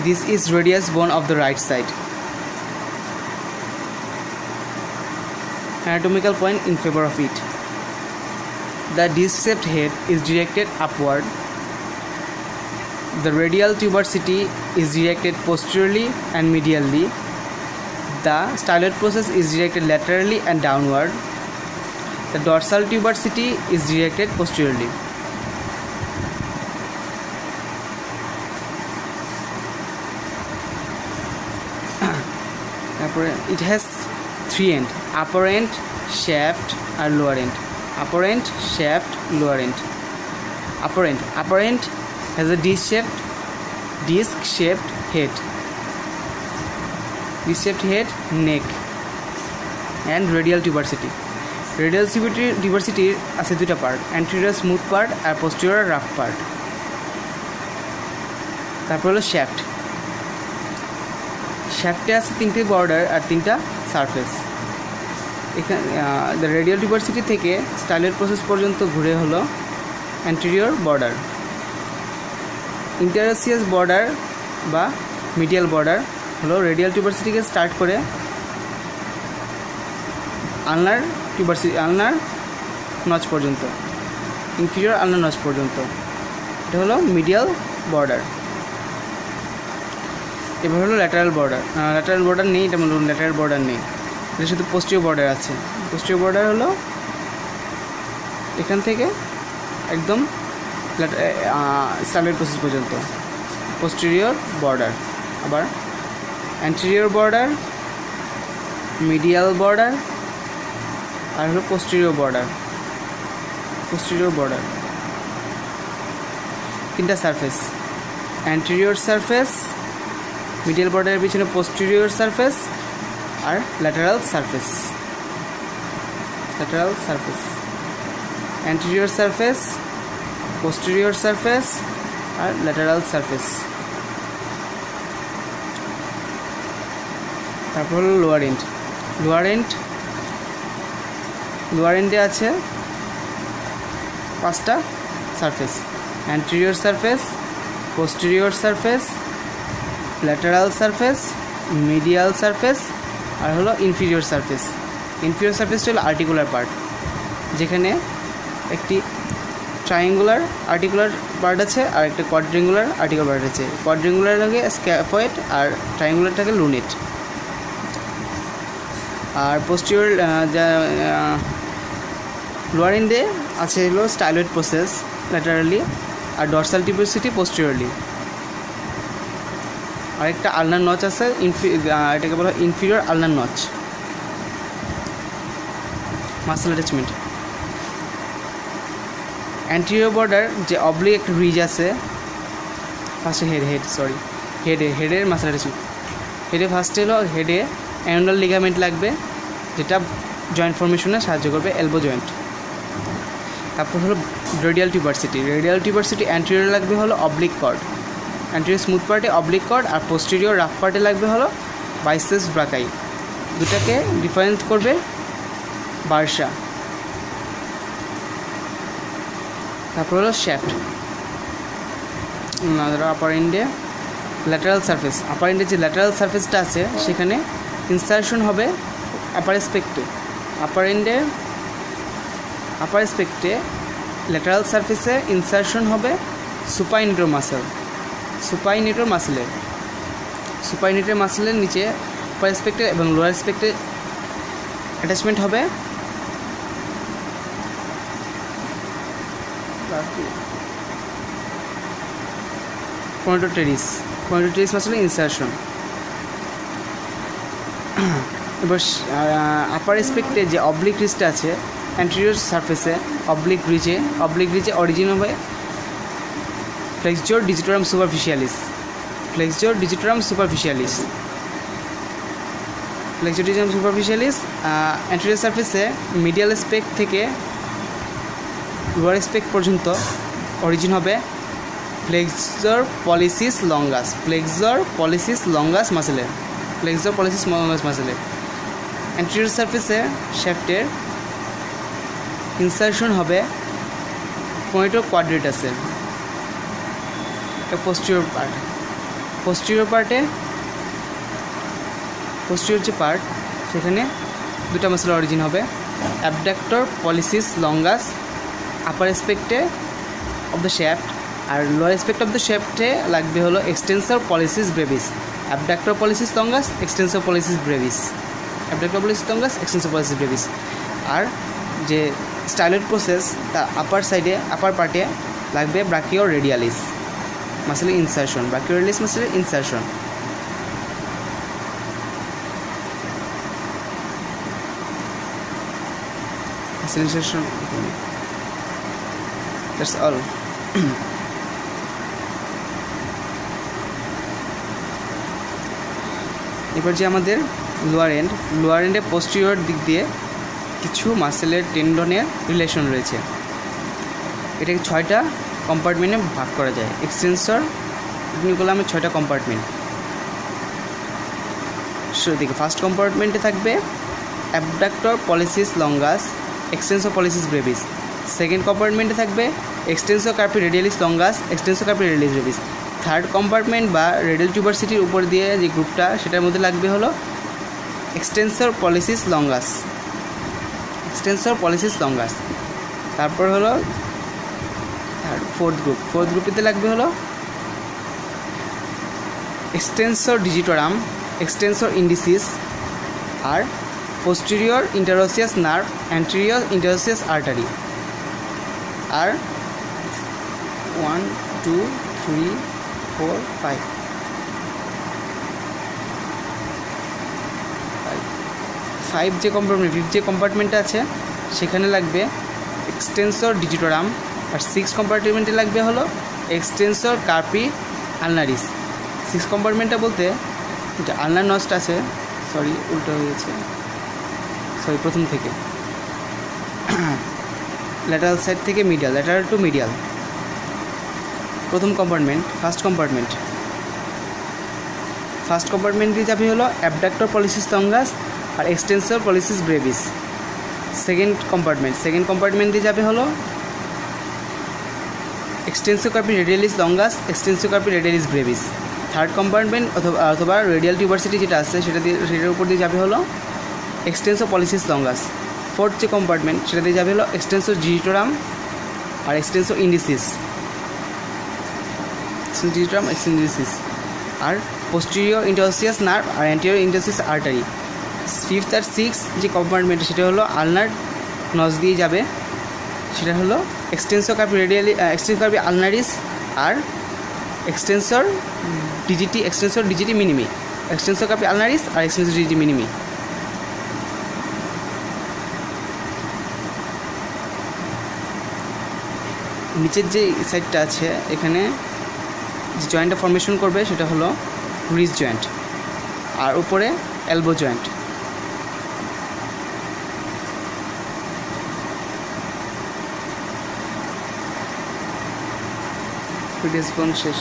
This is radius bone of the right side. Anatomical point in favor of it. The disc-shaped head is directed upward. The radial tuberosity is directed posteriorly and medially. The styloid process is directed laterally and downward. The dorsal tuberosity is directed posteriorly. It has three ends: upper end, shaft, and lower end. Upper end, shaft, lower end. Upper end has a disc-shaped head. Disc-shaped head, neck, and radial tuberosity. Radial tuberosity আছে দুটো part, anterior smooth part আর posterior rough part. তারপর হলো shaft. শ্যাফটে আছে তিনটে border আর তিনটা surface. এখানে the radial tuberosity থেকে styloid process পর্যন্ত ঘুরে হলো অ্যান্টেরিয়র বর্ডার। ইন্টারসিয়াস বর্ডার বা মিডিয়াল বর্ডার হলো রেডিয়াল টিউবারসিটিকে স্টার্ট করে আলনার নচ পর্যন্ত, ইনফিরিয়র আলনার নচ পর্যন্ত। এটা হলো মিডিয়াল বর্ডার। এবার হলো ল্যাটারাল বর্ডার নেই, এটা বলুন ল্যাটারাল বর্ডার নেই, এটা শুধু পোস্টিরিয়র বর্ডার আছে। পোস্টিরিয়র বর্ডার হলো এখান থেকে একদম স্টাইলয়েড প্রসেস পর্যন্ত পোস্টিরিয়র বর্ডার। আবার অ্যান্টেরিয়র বর্ডার, মিডিয়াল বর্ডার আর হলো পোস্টিরিয়র বর্ডার। তিনটা সারফেস: অ্যান্টেরিয়র সারফেস, মিডিয়াল বর্ডারের পিছনে পোস্টেরিয়র সারফেস আর lateral surface. Anterior surface, posterior surface আর ল্যাটারাল সারফেস। তারপর হলো লোয়ার এন্ডে আছে পাঁচটা surface: anterior surface, posterior surface, lateral surface, medial surface আর হলো ইনফিরিয়র সারফেস। ইনফিরিয়র সারফেসটা হলো আর্টিকুলার পার্ট, যেখানে একটি ট্রায়াঙ্গুলার আর্টিকুলার পার্ট আছে আর একটা কোয়াড্রিঙ্গুলার আর্টিকুলার পার্ট আছে। কোয়াড্রিঙ্গুলার থাকে স্ক্যাফয়েড আর ট্রায়াঙ্গুলার থাকে লুনেট। আর পোস্টিরিয়র লোয়ার এন্ডে আছে হলো স্টাইলয়েড প্রসেস ল্যাটারালি আর ডরসাল টিউবারসিটি পোস্টেরিয়রলি। আরেকটা আলনার নচ আছে, এটাকে বলা হয় inferior ulnar notch. Muscle attachment: anterior border যে অবলিক একটা রিজ আছে, ফার্স্টে হেডের মাসল অ্যাটাচমেন্ট। ফার্স্টে হলো হেডে অ্যানুলার লিগামেন্ট লাগবে, যেটা জয়েন্ট ফর্মেশনে সাহায্য করবে, এলবো জয়েন্ট। তারপর হলো রেডিয়াল টিউবারসিটি অ্যান্টেরিয়র লাগবে হলো অবলিক কর্ড, অ্যান্টেরিয়র স্মুথ পার্টে অবলিক কর্ড আর পোস্টেরিয়র রাফ পার্টে লাগবে হলো বাইসেপস ব্রাকাই। দুটাকে ডিফারেন্স করবে বার্সা। তারপর হলো শ্যাফট। আপার এন্ডে ল্যাটারাল সারফেস, আপার এন্ডে যে ল্যাটারাল সারফেসটা আছে সেখানে ইনসারশন হবে আপার স্পেক্টে ল্যাটারাল সারফেসে ইনসারশন হবে সুপাইনেটর মাসেলের নিচে আপার স্পেক্টে এবং লোয়ার স্পেক্টে অ্যাটাচমেন্ট হবে পয়েন্টোটেরিস মাসেলে ইনসারশন। এবার আপার স্পেক্টে যে অবলিক রিজটা আছে অ্যান্টেরিয়র সারফেসে অবলিক রিজে অরিজিন হবে ফ্লেক্সর ডিজিটারাম সুপারফিশিয়ালিস। অ্যান্টেরিয়র সারফেসে মিডিয়াল স্পেক্ট থেকে লোয়ার স্পেক্ট পর্যন্ত অরিজিন হবে ফ্লেক্সর পলিসিস লঙ্গাস মাসেলের। অ্যান্টেরিয়র সারফেসে শ্যাফটের ইনসারশন হবে পয়েন্টো কোয়াড্রেটাসের, এটা পোস্টেরিয়র পার্ট। পোস্টিরিয়র যে পার্ট সেখানে দুটো মাসেল অরিজিন হবে, অ্যাবডাক্টর পলিসিস লঙ্গাস আপার এসপেক্টে অফ দ্য শ্যাফট, আর লোয়ার এসপেক্ট অফ দ্য শ্যাফটে লাগবে হলো extensor pollicis brevis, abductor pollicis longus extensor pollicis brevis, abductor pollicis longus extensor pollicis brevis. আর যে স্টাইলয়েড প্রসেস তার আপার পার্টে লাগবে ব্রাকিও রেডিয়ালিস মাসেলের ইনসারশন, ব্রাকিও রেডিয়ালিস মাসেলের ইনসারশন। Insertion. That's all. এবার যে আমাদের লোয়ার এন্ডে পোস্টিরিয়র দিক দিয়ে কিছু মাসেলের টেন্ডনের রিলেশন রয়েছে। এটাকে 6টা কম্পার্টমেন্টে ভাগ করা যায়। এক্সটেন্সর নিকোলামের 6টা কম্পার্টমেন্ট। দিকে ফার্স্ট কম্পার্টমেন্টে থাকবে abductor pollicis longus extensor pollicis brevis. Second কম্পার্টমেন্টে থাকবে extensor carpi radialis longus extensor carpi radialis brevis. Third compartment বা রেডিয়াল টিউবারসিটির উপর দিয়ে যে গ্রুপটা সেটার মধ্যে লাগবে হলো এক্সটেন্সর পলিসিস লঙ্গাস। তারপর হলো ফোর্থ গ্রুপটিতে লাগবে হলো এক্সটেন্সর ডিজিটোরাম এক্সটেন্সর ইন্ডিসিস আর posterior interosseous nerve anterior interosseous artery. আর 1 2 3 4 5 যে কম্পার্টমেন্টটা আছে সেখানে লাগবে এক্সটেন্সর ডিজিটোরাম, আর 6 কম্পার্টমেন্টে লাগবে হলো এক্সটেন্সর কার্পি আলনারিস। 6 কম্পার্টমেন্টটা বলতে যে আলনার নস্ট আছে, উল্টো হয়েছে, প্রথম থেকে ল্যাটারাল সাইড থেকে মিডিয়াল, ল্যাটারাল টু মিডিয়াল। প্রথম কম্পার্টমেন্ট ফার্স্ট কম্পার্টমেন্ট দিয়ে যাবে হলো অ্যাবডাক্টর পলিসিস লঙ্গাস আর extensor pollicis brevis. Second compartment দিয়ে যাবে হলো extensor carpi radialis longus extensor carpi radialis brevis. Third compartment অথবা রেডিয়াল টিউবারসিটি যেটা আছে সেটার উপর দিয়ে যাবে হলো এক্সটেন্সর পলিসিস লঙ্গাস। ফোর্থ যে কম্পার্টমেন্ট সেটা দিয়ে যাবে হলো এক্সটেন্সর ডিজিটোরাম আর এক্সটেন্সর ইন্ডিসিস আর পোস্টেরিয়র ইন্টারোসিয়াস নার্ভ আর অ্যান্টেরিয়র ইন্টারোসিয়াস আর্টারি। ফিফথ আর সিক্স যে কম্পার্টমেন্ট সেটা হলো আলনার নস দিয়ে যাবে, সেটা হলো এক্সটেন্সর কার্পি আলনারিস আর extensor digiti minimi, extensor carpi ulnaris আর এক্সটেন্সর ডিজিটি মিনিমি। নিচের যে সাইডটা আছে এখানে যে জয়েন্টটা ফর্মেশন করবে সেটা হলো রিস্ট জয়েন্ট, আর উপরে এলবো জয়েন্ট। শেষ।